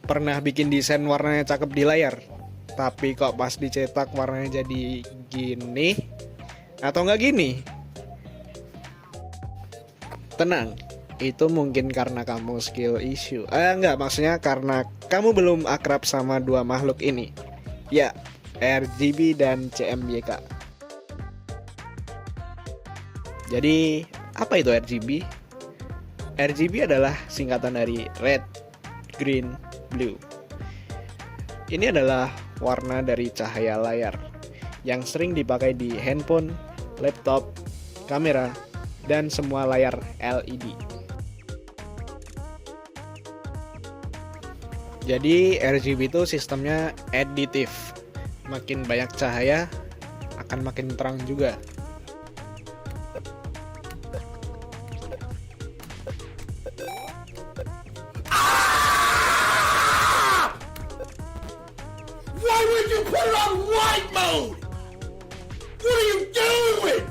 pernah bikin desain warnanya cakep di layar, tapi kok pas dicetak warnanya jadi gini atau nggak gini? Tenang, itu mungkin karena kamu skill issue. Enggak, maksudnya karena kamu belum akrab sama dua makhluk ini. Ya, RGB dan CMYK. Jadi, apa itu RGB? RGB adalah singkatan dari red, green, blue. Ini adalah warna dari cahaya layar yang sering dipakai di handphone, laptop, kamera, dan semua layar LED. Jadi RGB itu sistemnya aditif. Makin banyak cahaya akan makin terang juga. Why would you put it on white mode? What are you doing?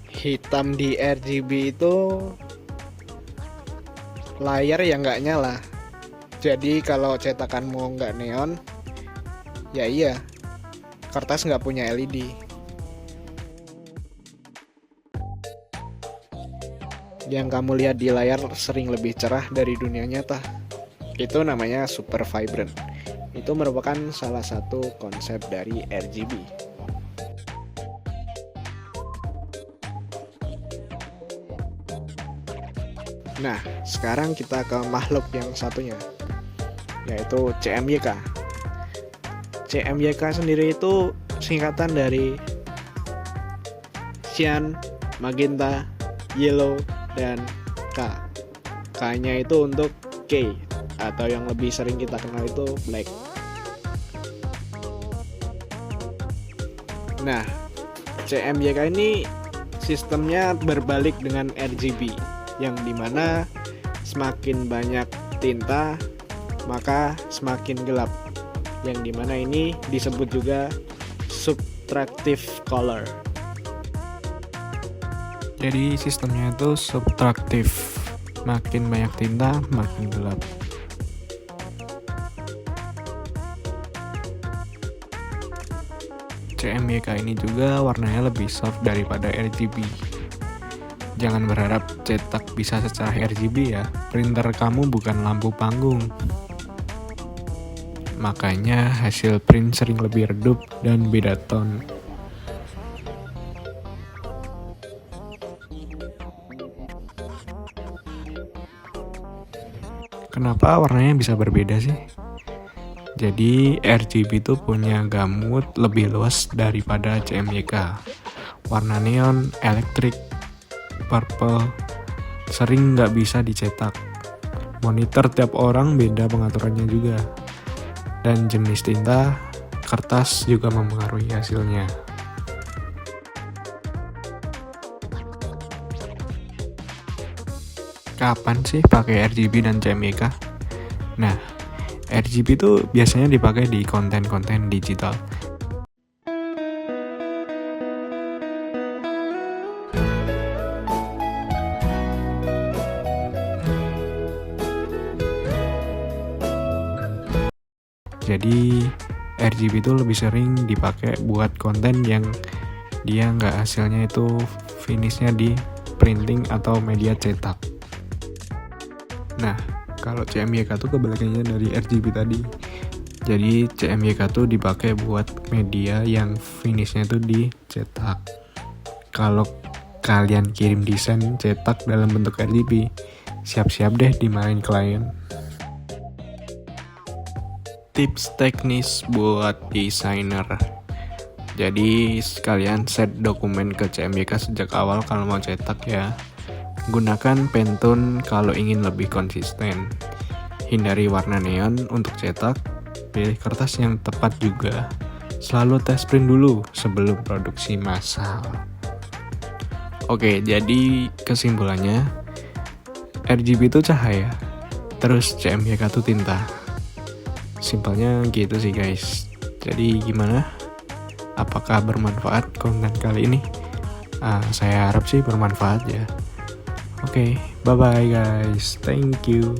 Hitam di RGB itu layar yang nggak nyala. Jadi kalau cetakanmu nggak neon, ya iya, kertas nggak punya LED. Yang kamu lihat di layar sering lebih cerah dari dunia nyata. Itu namanya super vibrant. Itu merupakan salah satu konsep dari RGB. Nah, sekarang kita ke makhluk yang satunya, yaitu CMYK. CMYK sendiri itu singkatan dari cyan, magenta, yellow, dan K. K-nya itu untuk K, atau yang lebih sering kita kenal itu black. Nah, CMYK ini sistemnya berbalik dengan RGB, yang dimana semakin banyak tinta maka semakin gelap, yang dimana ini disebut juga subtractive color. Jadi sistemnya itu subtraktif, makin banyak tinta makin gelap. CMYK ini juga warnanya lebih soft daripada RGB. Jangan berharap cetak bisa secerah RGB ya, printer kamu bukan lampu panggung. Makanya hasil print sering lebih redup dan beda tone. Kenapa warnanya bisa berbeda sih? Jadi RGB itu punya gamut lebih luas daripada CMYK. Warna neon, elektrik, purple sering nggak bisa dicetak. Monitor tiap orang beda pengaturannya juga. Dan jenis tinta, kertas juga mempengaruhi hasilnya. Kapan sih pakai RGB dan CMYK? Nah, RGB itu biasanya dipakai di konten-konten digital. Jadi RGB itu lebih sering dipakai buat konten yang dia nggak hasilnya itu finishnya di printing atau media cetak. Nah, kalau CMYK itu kebalikannya dari RGB tadi. Jadi CMYK itu dipakai buat media yang finishnya itu dicetak. Kalau kalian kirim desain cetak dalam bentuk RGB, siap-siap deh dimarahin klien. Tips teknis buat desainer. Jadi sekalian set dokumen ke CMYK sejak awal kalau mau cetak ya. Gunakan Pantone kalau ingin lebih konsisten. Hindari warna neon untuk cetak. Pilih kertas yang tepat juga. Selalu tes print dulu sebelum produksi massal. Oke, jadi kesimpulannya RGB itu cahaya, terus CMYK itu tinta. Simpelnya gitu sih guys. Jadi gimana? Apakah bermanfaat konten kali ini? Saya harap sih bermanfaat ya. Oke, bye bye guys. Thank you.